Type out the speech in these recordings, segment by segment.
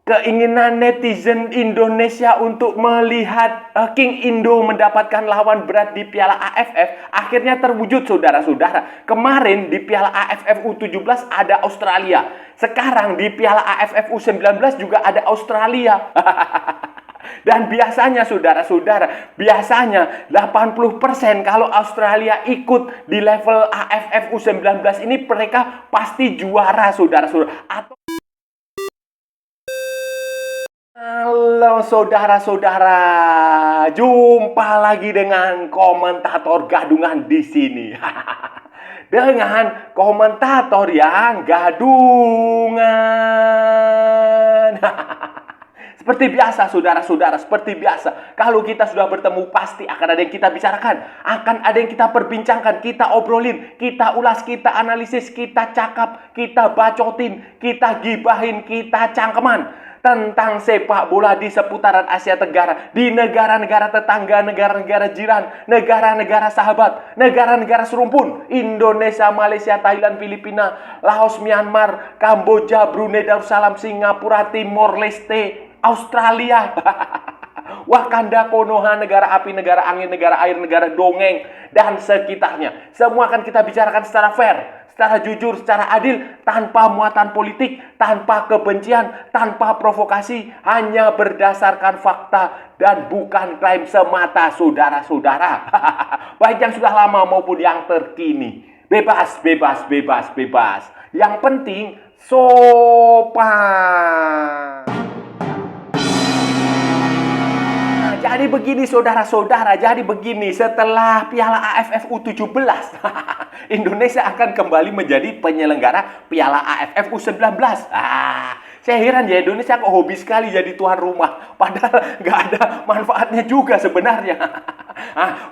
keinginan netizen Indonesia untuk melihat King Indo mendapatkan lawan berat di Piala AFF akhirnya terwujud, saudara-saudara. Kemarin di Piala AFF U17 ada Australia. Sekarang di Piala AFF U19 juga ada Australia. Dan biasanya, saudara-saudara, biasanya 80% kalau Australia ikut di level AFF U19 ini mereka pasti juara, saudara-saudara. Halo saudara-saudara, jumpa lagi dengan komentator gadungan di sini. Dengan komentator yang gadungan. Seperti biasa, saudara-saudara, seperti biasa. Kalau kita sudah bertemu, pasti akan ada yang kita bicarakan. Akan ada yang kita perbincangkan, kita obrolin, kita ulas, kita analisis, kita cakap, kita bacotin, kita gibahin, kita cangkeman tentang sepak bola di seputaran Asia Tenggara, di negara-negara tetangga, negara-negara jiran, negara-negara sahabat, negara-negara serumpun, Indonesia, Malaysia, Thailand, Filipina, Laos, Myanmar, Kamboja, Brunei Darussalam, Singapura, Timor Leste, Australia, Wakanda, Konoha, negara api, negara angin, negara air, negara dongeng, dan sekitarnya. Semua akan kita bicarakan secara fair, secara jujur, secara adil, tanpa muatan politik, tanpa kebencian, tanpa provokasi, hanya berdasarkan fakta dan bukan klaim semata, saudara-saudara. Baik yang sudah lama maupun yang terkini. Bebas, bebas, bebas, bebas. Yang penting sopan. Jadi begini, saudara-saudara, jadi begini, setelah Piala AFF U17, Indonesia akan kembali menjadi penyelenggara Piala AFF U19. Saya heran ya, Indonesia kok hobi sekali jadi tuan rumah, padahal nggak ada manfaatnya juga sebenarnya.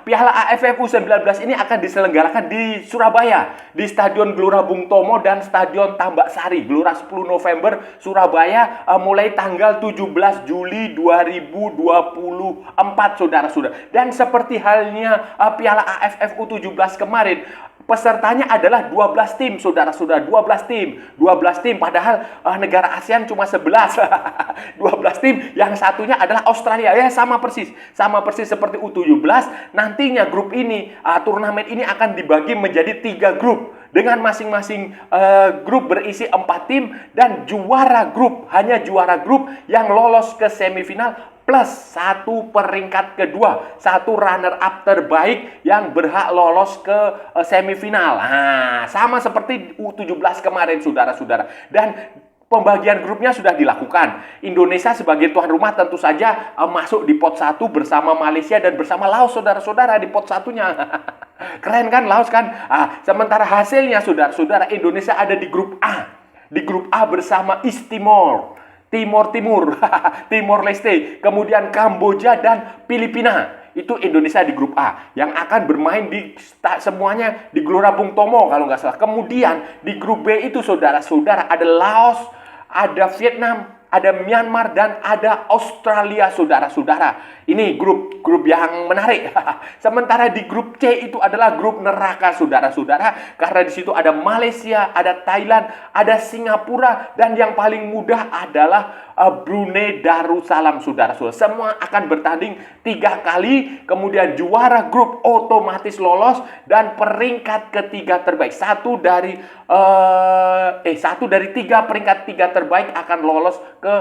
Piala AFF U19 ini akan diselenggarakan di Surabaya, di Stadion Gelora Bung Tomo dan Stadion Tambak Sari, Gelora 10 November, Surabaya, mulai tanggal 17 Juli 2024, saudara-saudara. Dan seperti halnya Piala AFF U17 kemarin, pesertanya adalah 12 tim, saudara-saudara. 12 tim, padahal negara ASEAN cuma 11. 12 tim, yang satunya adalah Australia. Ya, sama persis seperti U17. Nantinya grup ini, turnamen ini akan dibagi menjadi 3 grup, dengan masing-masing grup berisi 4 tim, dan hanya juara grup yang lolos ke semifinal plus 1 peringkat kedua, 1 runner up terbaik yang berhak lolos ke semifinal. Sama seperti U17 kemarin, saudara-saudara. Dan pembagian grupnya sudah dilakukan. Indonesia sebagai tuan rumah tentu saja masuk di pot 1 bersama Malaysia dan bersama Laos, saudara-saudara, di pot 1-nya. Keren kan Laos kan? Sementara hasilnya, saudara-saudara, Indonesia ada di grup A. Di grup A bersama East Timor, Timor Leste, kemudian Kamboja dan Filipina. Itu Indonesia di grup A yang akan bermain semuanya di Gelora Bung Tomo kalau nggak salah. Kemudian di grup B itu, saudara-saudara, ada Laos, ada Vietnam, ada Myanmar, dan ada Australia, saudara-saudara. Ini grup yang menarik. Sementara di grup C itu adalah grup neraka, saudara-saudara, karena di situ ada Malaysia, ada Thailand, ada Singapura, dan yang paling mudah adalah Brunei Darussalam, saudara-saudara. Semua akan bertanding 3 kali, kemudian juara grup otomatis lolos, dan peringkat ketiga terbaik, satu dari 3 peringkat 3 terbaik akan lolos ke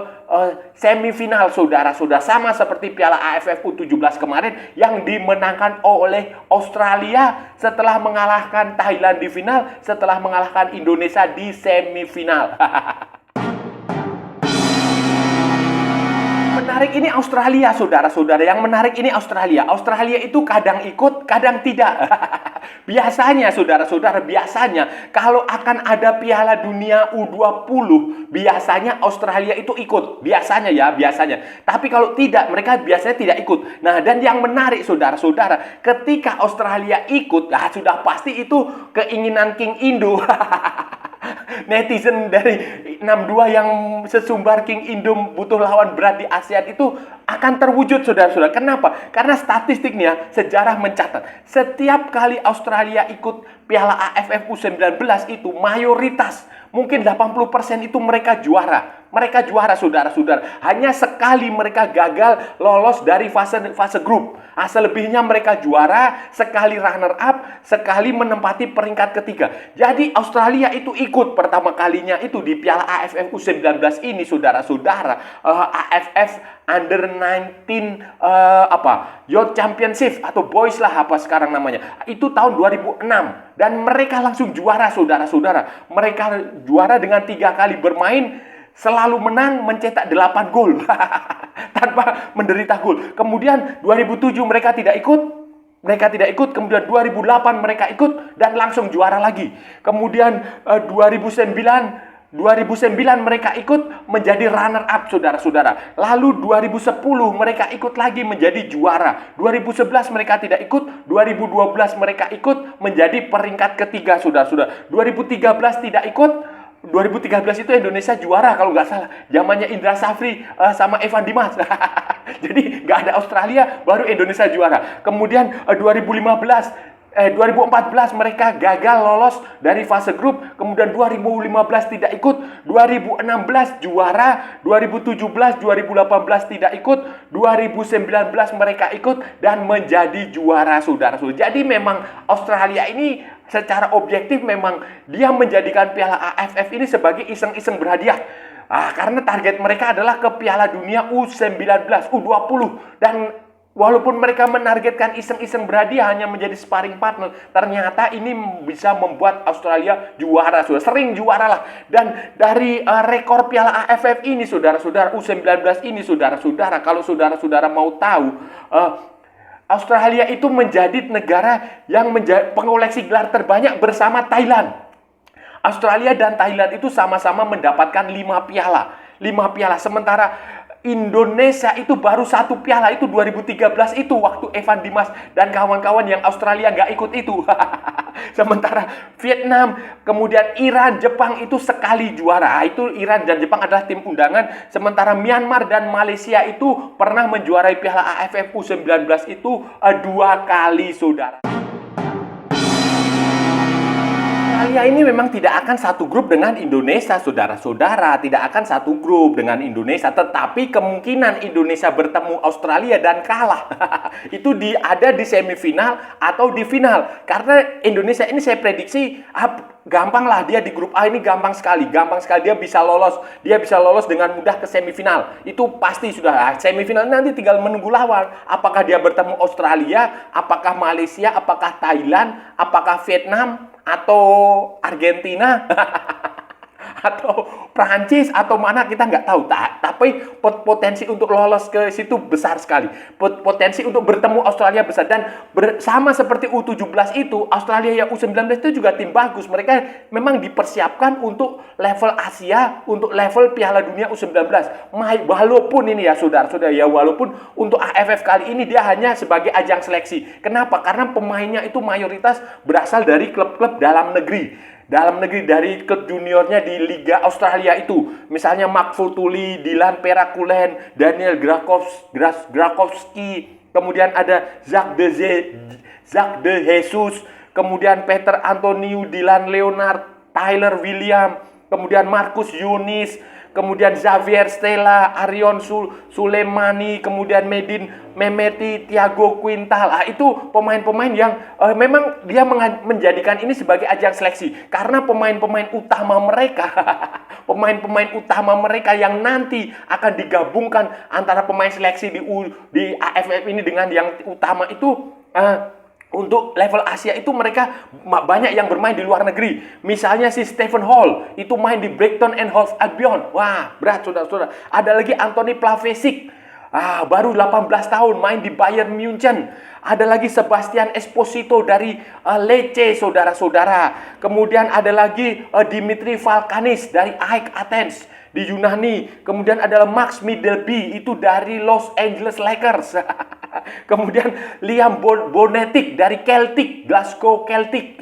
semifinal, saudara-saudara. Sama seperti Piala AFF U17 kemarin yang dimenangkan oleh Australia setelah mengalahkan Thailand di final, setelah mengalahkan Indonesia di semifinal. Menarik ini Australia, saudara-saudara. Yang menarik ini Australia. Australia itu kadang ikut, kadang tidak. Biasanya, saudara-saudara, kalau akan ada Piala Dunia U20, biasanya Australia itu ikut. Biasanya. Tapi kalau tidak, mereka biasanya tidak ikut. Nah, dan yang menarik, saudara-saudara, ketika Australia ikut, sudah pasti itu keinginan King Indo. Netizen dari 62 yang sesumbar King Indo butuh lawan berat di ASEAN itu akan terwujud, saudara-saudara. Kenapa? Karena statistiknya, sejarah mencatat, setiap kali Australia ikut Piala AFF U19 itu mayoritas, mungkin 80% itu mereka juara. Mereka juara, saudara-saudara. Hanya sekali mereka gagal lolos dari fase grup. Selebihnya mereka juara, sekali runner up, sekali menempati peringkat ketiga. Jadi Australia itu ikut pertama kalinya itu di Piala AFF U19 ini, saudara-saudara. AFF Under 19 Youth Championship atau Boys lah apa sekarang namanya. Itu tahun 2006 dan mereka langsung juara, saudara-saudara. Mereka juara dengan 3 kali bermain, selalu menang, mencetak 8 gol tanpa menderita gol. Kemudian 2007 mereka tidak ikut. Kemudian 2008 mereka ikut dan langsung juara lagi. Kemudian 2009 mereka ikut menjadi runner up, saudara-saudara. Lalu 2010 mereka ikut lagi menjadi juara. 2011 mereka tidak ikut. 2012 mereka ikut menjadi peringkat ketiga, saudara-saudara. 2013 tidak ikut. 2013 itu Indonesia juara kalau nggak salah. Zamannya Indra Safri sama Evan Dimas. Jadi nggak ada Australia, baru Indonesia juara. Kemudian 2014 mereka gagal lolos dari fase grup. Kemudian 2015 tidak ikut. 2016 juara. 2017, 2018 tidak ikut. 2019 mereka ikut dan menjadi juara, saudara-saudara. Jadi memang Australia ini secara objektif memang dia menjadikan Piala AFF ini sebagai iseng-iseng berhadiah. Karena target mereka adalah ke Piala Dunia U19, U20. Dan walaupun mereka menargetkan iseng-iseng berhadiah hanya menjadi sparring partner, ternyata ini bisa membuat Australia juara, sering juara lah. Dan dari rekor Piala AFF ini, saudara-saudara, U19 ini, saudara-saudara, kalau saudara-saudara mau tahu, Australia itu menjadi negara yang pengoleksi gelar terbanyak bersama Thailand. Australia dan Thailand itu sama-sama mendapatkan 5 piala. 5 piala. Sementara Indonesia itu baru 1 piala, itu 2013 itu waktu Evan Dimas dan kawan-kawan yang Australia nggak ikut itu. Sementara Vietnam, kemudian Iran, Jepang itu sekali juara. Itu Iran dan Jepang adalah tim undangan. Sementara Myanmar dan Malaysia itu pernah menjuarai Piala AFF U19 itu 2 kali, saudara. Australia ini memang tidak akan satu grup dengan Indonesia, saudara-saudara. Tidak akan satu grup dengan Indonesia. Tetapi kemungkinan Indonesia bertemu Australia dan kalah itu ada di semifinal atau di final. Karena Indonesia ini saya prediksi gampang lah dia di grup A ini, gampang sekali dia bisa lolos. Dia bisa lolos dengan mudah ke semifinal. Itu pasti sudah. Semifinal nanti tinggal menunggu lawan. Apakah dia bertemu Australia, apakah Malaysia, apakah Thailand, apakah Vietnam, atau Argentina atau Prancis atau mana, kita nggak tahu. Tapi potensi untuk lolos ke situ besar sekali. Potensi untuk bertemu Australia besar. Dan sama seperti U17 itu, Australia yang U19 itu juga tim bagus. Mereka memang dipersiapkan untuk level Asia, untuk level Piala Dunia U19. Walaupun ini ya saudara-saudara ya, walaupun untuk AFF kali ini dia hanya sebagai ajang seleksi. Kenapa? Karena pemainnya itu mayoritas berasal dari klub-klub dalam negeri dari klub juniornya di Liga Australia itu. Misalnya Mark Futuli, Dylan Perakulen, Daniel Grakowski, kemudian ada Jacques de Jesus, kemudian Peter Antoniu, Dylan Leonard, Tyler William, kemudian Marcus Yunis, kemudian Xavier Stella, Arion Sulemani, kemudian Medin Memeti, Thiago Quintal. Itu pemain-pemain yang memang dia menjadikan ini sebagai ajang seleksi. Karena pemain-pemain utama mereka yang nanti akan digabungkan antara pemain seleksi di AFF ini dengan yang utama itu, untuk level Asia itu mereka banyak yang bermain di luar negeri. Misalnya si Stephen Hall, itu main di Brighton and Hove Albion. Wah, berat saudara-saudara. Ada lagi Anthony Plavesic, baru 18 tahun main di Bayern Munchen. Ada lagi Sebastian Esposito dari Lecce, saudara-saudara. Kemudian ada lagi Dimitri Valkanis dari AEK Athens di Yunani. Kemudian adalah Max Middleby, itu dari Los Angeles Lakers. Kemudian Liam Bonetic dari Celtic, Glasgow Celtic.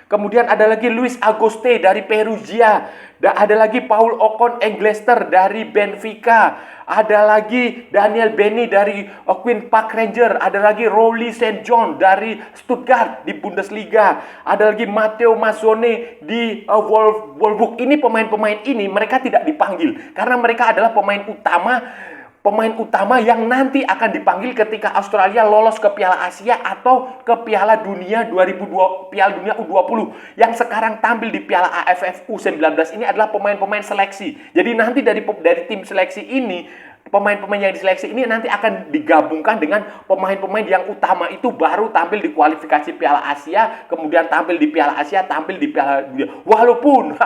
Kemudian ada lagi Luis Agoste dari Perugia. Ada lagi Paul Ocon Englester dari Benfica. Ada lagi Daniel Beni dari Queen Park Ranger. Ada lagi Rolly St. John dari Stuttgart di Bundesliga. Ada lagi Matteo Mazzone di Wolfsburg. Ini pemain-pemain ini mereka tidak dipanggil karena mereka adalah pemain utama yang nanti akan dipanggil ketika Australia lolos ke Piala Asia atau ke Piala Dunia Piala Dunia U20 yang sekarang tampil di Piala AFF U19 ini adalah pemain-pemain seleksi. Jadi nanti dari tim seleksi ini, pemain-pemain yang diseleksi ini nanti akan digabungkan dengan pemain-pemain yang utama itu baru tampil di kualifikasi Piala Asia, kemudian tampil di Piala Asia, tampil di Piala Dunia. Walaupun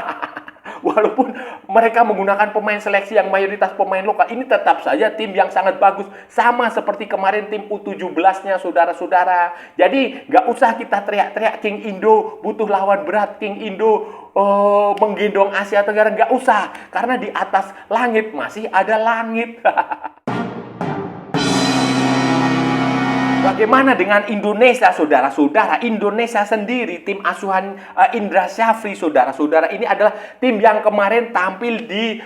mereka menggunakan pemain seleksi yang mayoritas pemain lokal, ini tetap saja tim yang sangat bagus. Sama seperti kemarin tim U17-nya, saudara-saudara. Jadi, nggak usah kita teriak-teriak King Indo butuh lawan berat, King Indo menggendong Asia Tenggara. Nggak usah, karena di atas langit masih ada langit. Bagaimana dengan Indonesia, saudara-saudara? Indonesia sendiri, tim asuhan Indra Syafri, saudara-saudara. Ini adalah tim yang kemarin tampil di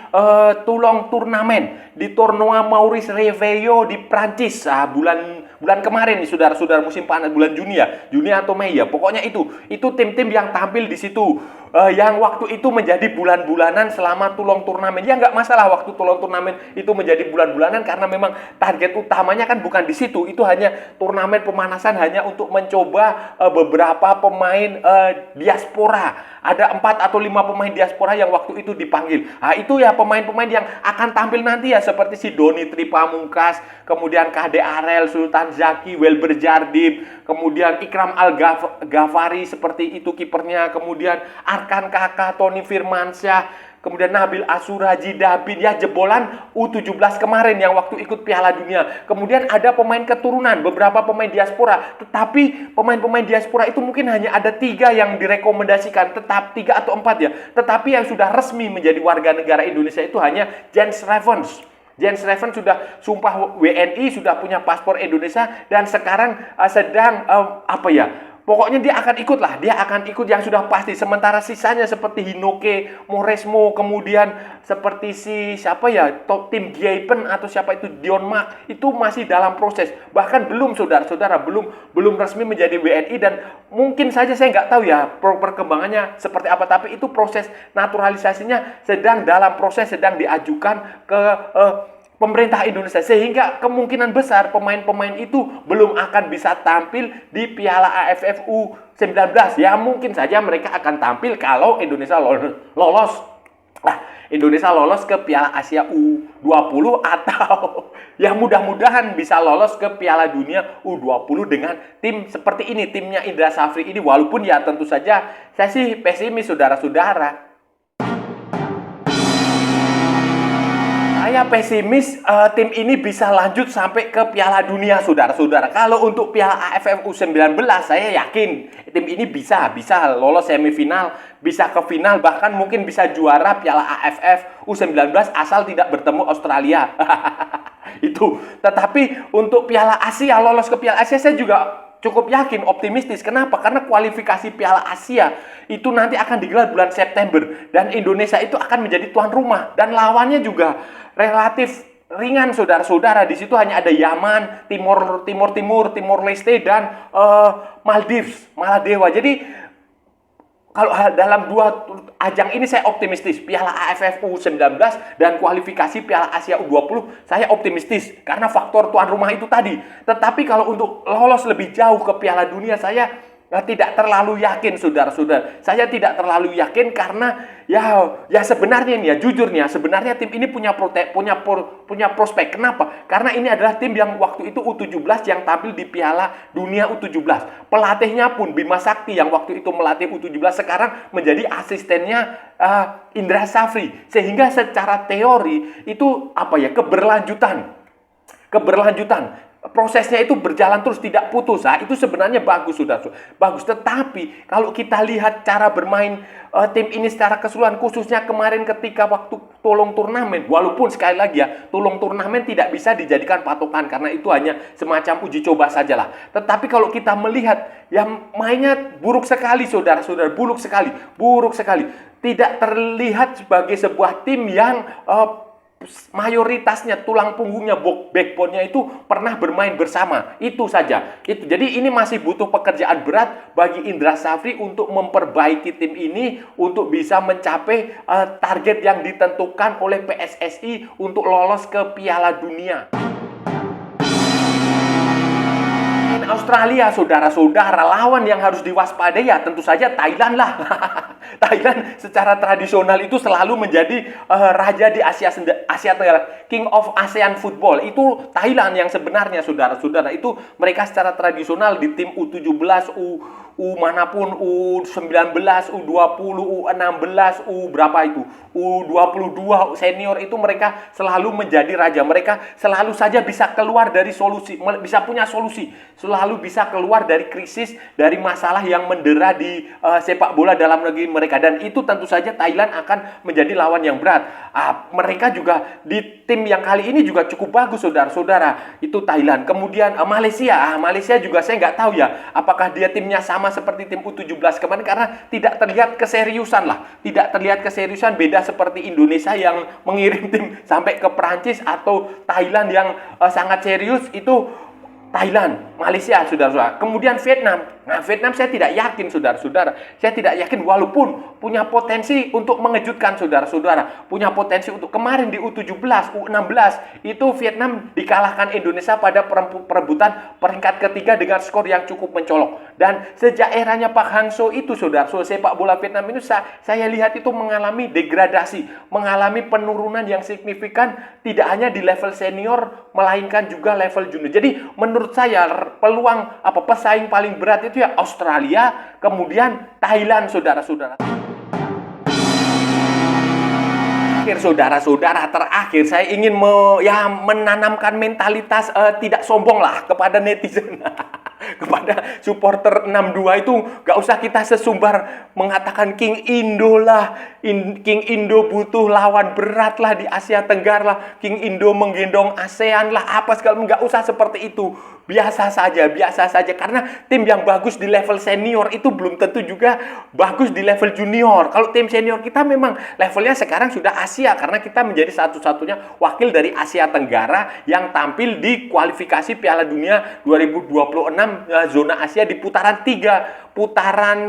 Toulon Turnamen, di Tournoi Maurice Revello di Prancis. Bulan kemarin nih, saudara-saudara, musim panas, bulan Juni atau Mei ya. Pokoknya itu tim-tim yang tampil di situ. Yang waktu itu menjadi bulan-bulanan selama Toulon Turnamen. Ya nggak masalah waktu Toulon Turnamen itu menjadi bulan-bulanan karena memang target utamanya kan bukan di situ. Itu hanya turnamen pemanasan, hanya untuk mencoba beberapa pemain diaspora. Ada 4 atau 5 pemain diaspora yang waktu itu dipanggil. Nah, itu ya pemain-pemain yang akan tampil nanti ya, seperti si Doni Tripamungkas, kemudian Kade Arel, Sultan Zaki, Welber Jardim, kemudian Ikram Al-Ghafari seperti itu kipernya, kemudian Arkan Kakak, Tony Firmansyah, kemudian Nabil Asura, Haji Dabin, ya jebolan U17 kemarin yang waktu ikut Piala Dunia. Kemudian ada pemain keturunan, beberapa pemain diaspora. Tetapi pemain-pemain diaspora itu mungkin hanya ada 3 yang direkomendasikan, tetap 3 atau 4 ya. Tetapi yang sudah resmi menjadi warga negara Indonesia itu hanya Jens Ravens. Jens Ravens sudah sumpah WNI, sudah punya paspor Indonesia, dan sekarang sedang pokoknya dia akan ikut yang sudah pasti. Sementara sisanya seperti Hinoke, Moresmo, kemudian seperti tim Giaipen atau siapa itu Dion Mak, itu masih dalam proses. Bahkan belum, saudara-saudara, belum resmi menjadi WNI, dan mungkin saja saya nggak tahu ya perkembangannya seperti apa, tapi itu proses naturalisasinya sedang diajukan ke pemerintah Indonesia, sehingga kemungkinan besar pemain-pemain itu belum akan bisa tampil di Piala AFF U19. Ya mungkin saja mereka akan tampil kalau Indonesia lolos. Indonesia lolos ke Piala Asia U20 atau ya mudah-mudahan bisa lolos ke Piala Dunia U20 dengan tim seperti ini, timnya Indra Syafri ini. Walaupun ya tentu saja saya sih pesimis, saudara-saudara. Saya pesimis tim ini bisa lanjut sampai ke Piala Dunia, saudara-saudara. Kalau untuk Piala AFF U19 saya yakin tim ini bisa lolos semifinal, bisa ke final, bahkan mungkin bisa juara Piala AFF U19 asal tidak bertemu Australia. Itu. Tetapi untuk Piala Asia, lolos ke Piala Asia saya juga cukup yakin, optimistis. Kenapa? Karena kualifikasi Piala Asia itu nanti akan digelar bulan September, dan Indonesia itu akan menjadi tuan rumah, dan lawannya juga relatif ringan, saudara-saudara. Di situ hanya ada Yaman, Timor Leste, dan Maldives. Jadi kalau dalam 2 ajang ini saya optimistis. Piala AFF U19 dan kualifikasi Piala Asia U20 saya optimistis karena faktor tuan rumah itu tadi. Tetapi kalau untuk lolos lebih jauh ke Piala Dunia saya tidak terlalu yakin, saudara-saudara. Saya tidak terlalu yakin karena ya sebenarnya nih ya, jujur nih ya, sebenarnya tim ini punya prospek. Kenapa? Karena ini adalah tim yang waktu itu U17 yang tampil di Piala Dunia U17. Pelatihnya pun Bima Sakti yang waktu itu melatih U17 sekarang menjadi asistennya Indra Syafri. Sehingga secara teori itu keberlanjutan. prosesnya itu berjalan terus tidak putus. Nah, itu sebenarnya bagus, sudah bagus. Tetapi kalau kita lihat cara bermain tim ini secara keseluruhan, khususnya kemarin ketika waktu tolong turnamen, walaupun sekali lagi ya, tolong turnamen tidak bisa dijadikan patokan karena itu hanya semacam uji coba sajalah. Tetapi kalau kita melihat yang mainnya buruk sekali, saudara-saudara, buruk sekali. Tidak terlihat sebagai sebuah tim yang mayoritasnya tulang punggungnya, backbone-nya itu pernah bermain bersama. Itu saja. Jadi ini masih butuh pekerjaan berat bagi Indra Safri untuk memperbaiki tim ini untuk bisa mencapai target yang ditentukan oleh PSSI untuk lolos ke Piala Dunia. Australia, saudara-saudara, lawan yang harus diwaspadai ya tentu saja Thailand lah. Thailand secara tradisional itu selalu menjadi raja di Asia Tenggara, King of ASEAN Football. Itu Thailand yang sebenarnya, saudara-saudara. Itu mereka secara tradisional di tim U17, U manapun, U19, U20, U16, U berapa itu, U22 senior itu mereka selalu menjadi raja. Mereka selalu saja bisa keluar dari solusi, bisa punya solusi, selalu bisa keluar dari krisis, dari masalah yang mendera di sepak bola dalam negeri mereka. Dan itu tentu saja Thailand akan menjadi lawan yang berat. Mereka juga di tim yang kali ini juga cukup bagus, saudara-saudara. Itu Thailand. Kemudian Malaysia. Malaysia juga saya nggak tahu ya, apakah dia timnya sama seperti tim U17 kemarin, karena tidak terlihat keseriusan lah. Tidak terlihat keseriusan, beda seperti Indonesia yang mengirim tim sampai ke Perancis, atau Thailand yang sangat serius itu Thailand, Malaysia, saudara-saudara. Kemudian Vietnam. Nah, Vietnam saya tidak yakin, saudara-saudara. Saya tidak yakin, walaupun punya potensi untuk mengejutkan, saudara-saudara. Punya potensi untuk kemarin di U17, U16, itu Vietnam dikalahkan Indonesia pada perebutan peringkat ketiga dengan skor yang cukup mencolok. Dan sejak eranya Pak Hang-seo itu, saudara-saudara, sepak bola Vietnam itu saya lihat itu mengalami degradasi, mengalami penurunan yang signifikan, tidak hanya di level senior, melainkan juga level junior. Jadi, menurut saya peluang pesaing paling berat itu ya Australia, kemudian Thailand, saudara-saudara. Saudara-saudara, terakhir saya ingin menanamkan mentalitas tidak sombong lah kepada netizen. Kepada supporter 62 itu gak usah kita sesumbar mengatakan King Indo lah, King Indo butuh lawan berat lah di Asia Tenggara lah, King Indo menggendong ASEAN lah, apa segala, gak usah seperti itu. Biasa saja, karena tim yang bagus di level senior itu belum tentu juga bagus di level junior. Kalau tim senior kita memang levelnya sekarang sudah Asia, karena kita menjadi satu-satunya wakil dari Asia Tenggara yang tampil di kualifikasi Piala Dunia 2026 zona Asia di putaran 3, putaran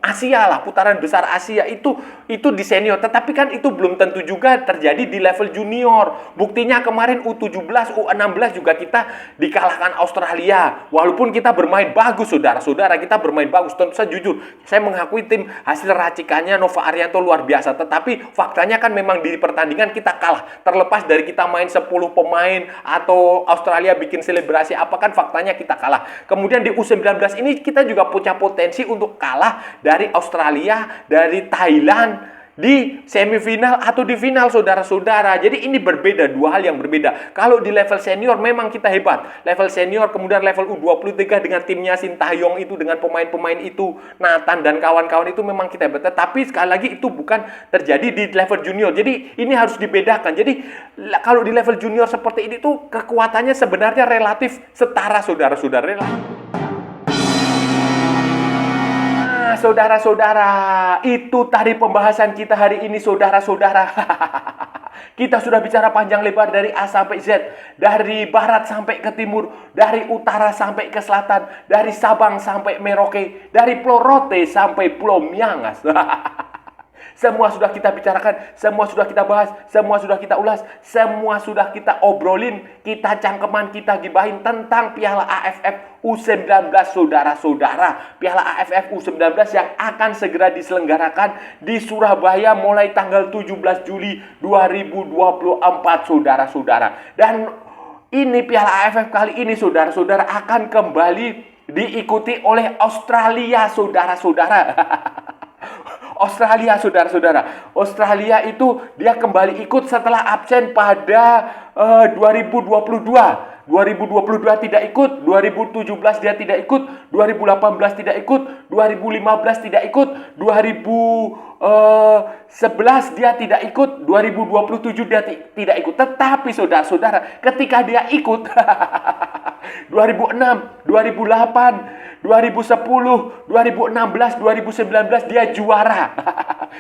Asia lah, putaran besar Asia itu di senior. Tetapi kan itu belum tentu juga terjadi di level junior. Buktinya kemarin U17, U16 juga kita dikalahkan Australia. Walaupun kita bermain bagus, saudara-saudara, kita bermain bagus. Tentu saja jujur, saya mengakui tim hasil racikannya Nova Arianto luar biasa. Tetapi faktanya kan memang di pertandingan kita kalah. Terlepas dari kita main 10 pemain atau Australia bikin selebrasi apa, kan faktanya kita kalah. Kemudian di U19 ini kita juga punya potensi untuk kalah dari Australia, dari Thailand di semifinal atau di final, saudara-saudara. Jadi ini berbeda, dua hal yang berbeda. Kalau di level senior memang kita hebat. Level senior, kemudian level U23 dengan timnya Sintayong itu, dengan pemain-pemain itu, Nathan dan kawan-kawan itu memang kita hebat. Tetapi sekali lagi itu bukan terjadi di level junior. Jadi ini harus dibedakan. Jadi kalau di level junior seperti ini tuh kekuatannya sebenarnya relatif setara, saudara-saudara. Saudara-saudara, itu tadi pembahasan kita hari ini, saudara-saudara. Kita sudah bicara panjang lebar dari A sampai Z, dari barat sampai ke timur, dari utara sampai ke selatan, dari Sabang sampai Merauke, dari Pulau Rote sampai Pulau Miangas. Semua sudah kita bicarakan, semua sudah kita bahas, semua sudah kita ulas, semua sudah kita obrolin, kita cangkeman, kita gibahin tentang Piala AFF U19, saudara-saudara. Piala AFF U19 yang akan segera diselenggarakan di Surabaya mulai tanggal 17 Juli 2024, saudara-saudara. Dan ini Piala AFF kali ini, saudara-saudara, akan kembali diikuti oleh Australia, saudara-saudara. Australia, saudara-saudara. Australia itu dia kembali ikut setelah absen pada 2022. 2022 tidak ikut, 2017 dia tidak ikut, 2018 tidak ikut, 2015 tidak ikut, 2011 dia tidak ikut, 2027 dia tidak ikut. Tetapi saudara-saudara, ketika dia ikut 2006, 2008, 2010, 2016, 2019 dia juara.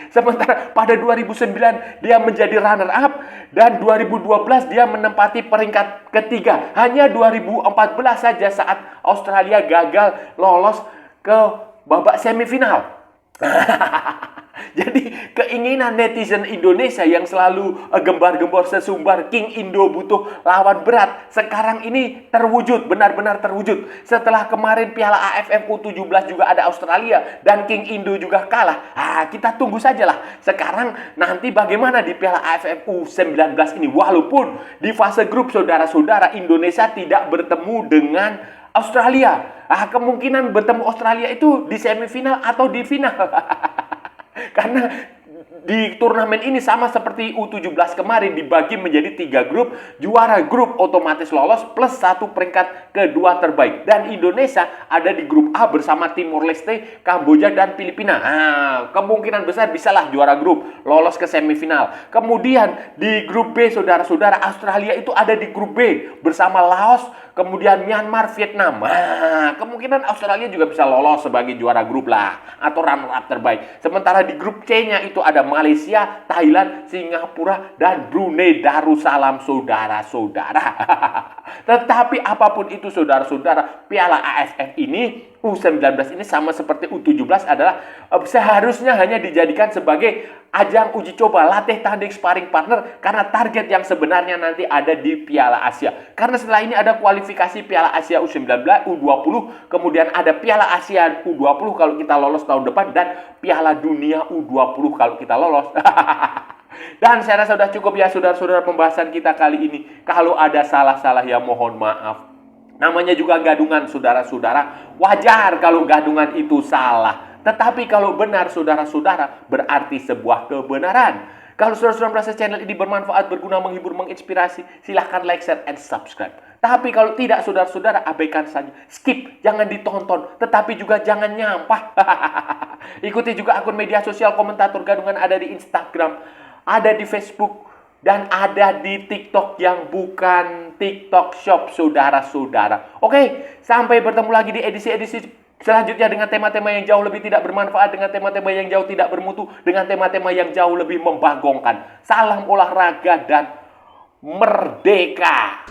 Sementara pada 2009 dia menjadi runner up dan 2012 dia menempati peringkat ketiga. Hanya 2014 saja saat Australia gagal lolos ke babak semifinal. Jadi keinginan netizen Indonesia yang selalu gembar-gembor sesumbar King Indo butuh lawan berat sekarang ini terwujud, benar-benar terwujud. Setelah kemarin Piala AFF U17 juga ada Australia dan King Indo juga kalah. Kita tunggu sajalah sekarang nanti bagaimana di Piala AFF U19 ini. Walaupun di fase grup saudara-saudara Indonesia tidak bertemu dengan Australia. Kemungkinan bertemu Australia itu di semifinal atau di final. Karena di turnamen ini sama seperti U17 kemarin dibagi menjadi 3 grup. Juara grup otomatis lolos plus 1 peringkat kedua terbaik. Dan Indonesia ada di grup A bersama Timor Leste, Kamboja, dan Filipina. Kemungkinan besar bisalah juara grup lolos ke semifinal. Kemudian di grup B saudara-saudara, Australia itu ada di grup B bersama Laos, kemudian Myanmar, Vietnam. Kemungkinan Australia juga bisa lolos sebagai juara grup lah atau runner up terbaik. Sementara di grup C-nya itu ada Malaysia, Thailand, Singapura, dan Brunei Darussalam, saudara-saudara. Tetapi apapun itu saudara-saudara, Piala AFF ini U19 ini sama seperti U17 adalah seharusnya hanya dijadikan sebagai ajang uji coba, latih tanding sparring partner karena target yang sebenarnya nanti ada di Piala Asia. Karena setelah ini ada kualifikasi Piala Asia U19, U20, kemudian ada Piala Asia U20 kalau kita lolos tahun depan dan Piala Dunia U20 kalau kita lolos. Dan saya rasa sudah cukup ya saudara-saudara pembahasan kita kali ini. Kalau ada salah-salah ya mohon maaf. Namanya juga gadungan saudara-saudara. Wajar kalau gadungan itu salah. Tetapi kalau benar saudara-saudara berarti sebuah kebenaran. Kalau saudara-saudara merasa channel ini bermanfaat, berguna, menghibur, menginspirasi, silahkan like, share, and subscribe. Tapi kalau tidak saudara-saudara abaikan saja. Skip, jangan ditonton. Tetapi juga jangan nyampah. Ikuti juga akun media sosial komentator gadungan ada di Instagram, ada di Facebook, dan ada di TikTok yang bukan TikTok Shop saudara-saudara. Oke, sampai bertemu lagi di edisi-edisi selanjutnya dengan tema-tema yang jauh lebih tidak bermanfaat, dengan tema-tema yang jauh tidak bermutu, dengan tema-tema yang jauh lebih membagongkan. Salam olahraga dan merdeka!